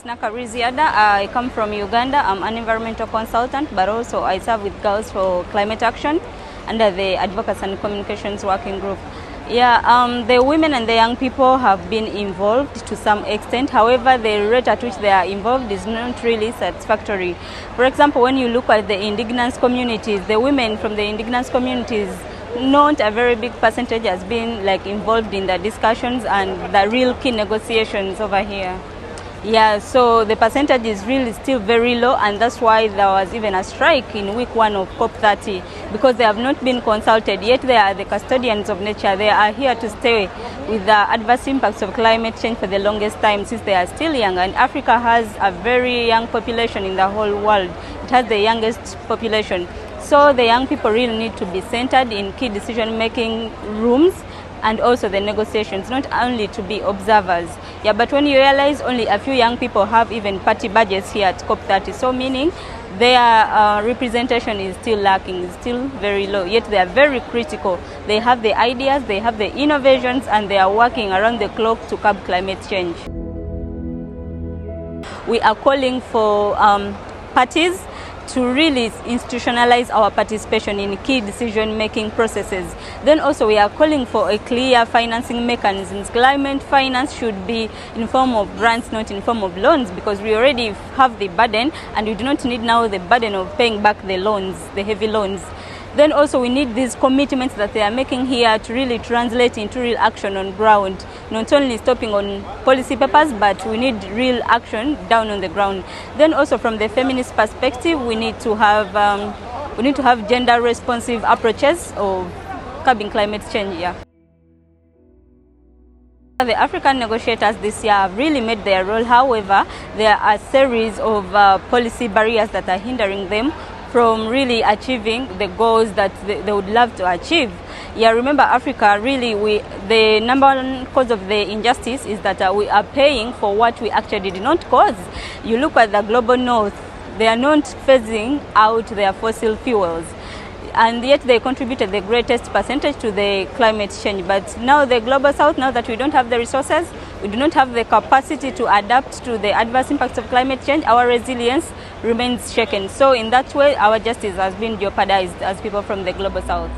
Nakabiri Ziadah. I come from Uganda. I'm an environmental consultant, but also I serve with Girls for Climate Action under the Advocacy and Communications Working Group. The women and the young people have been involved to some extent. However, the rate at which they are involved is not really satisfactory. For example, when you look at the indigenous communities, the women from the indigenous communities, not a very big percentage has been involved in the discussions and the real key negotiations over here. So the percentage is really still very low, and that's why there was even a strike in week 1 of COP30, because they have not been consulted, yet they are the custodians of nature. They are here to stay with the adverse impacts of climate change for the longest time since they are still young, and Africa has a very young population in the whole world. It has the youngest population. So the young people really need to be centered in key decision-making rooms and also the negotiations, not only to be observers. But when you realize only a few young people have even party badges here at COP30, so meaning their representation is still lacking, is still very low, yet they are very critical. They have the ideas, they have the innovations, and they are working around the clock to curb climate change. We are calling for parties to really institutionalize our participation in key decision-making processes. Then also we are calling for a clear financing mechanisms. Climate finance should be in form of grants, not in form of loans, because we already have the burden and we do not need now the burden of paying back the loans, the heavy loans. Then also we need these commitments that they are making here to really translate into real action on ground, not only stopping on policy papers, but we need real action down on the ground. Then also from the feminist perspective, we need to have gender responsive approaches of curbing climate change. The African negotiators this year have really made their role. However, there are a series of policy barriers that are hindering them from really achieving the goals that they would love to achieve. Remember, Africa, really, the number one cause of the injustice is that we are paying for what we actually did not cause. You look at the global north, they are not phasing out their fossil fuels, and yet they contributed the greatest percentage to the climate change. But now the global south, now that we don't have the resources, we do not have the capacity to adapt to the adverse impacts of climate change, our resilience remains shaken. So in that way, our justice has been jeopardized as people from the global south.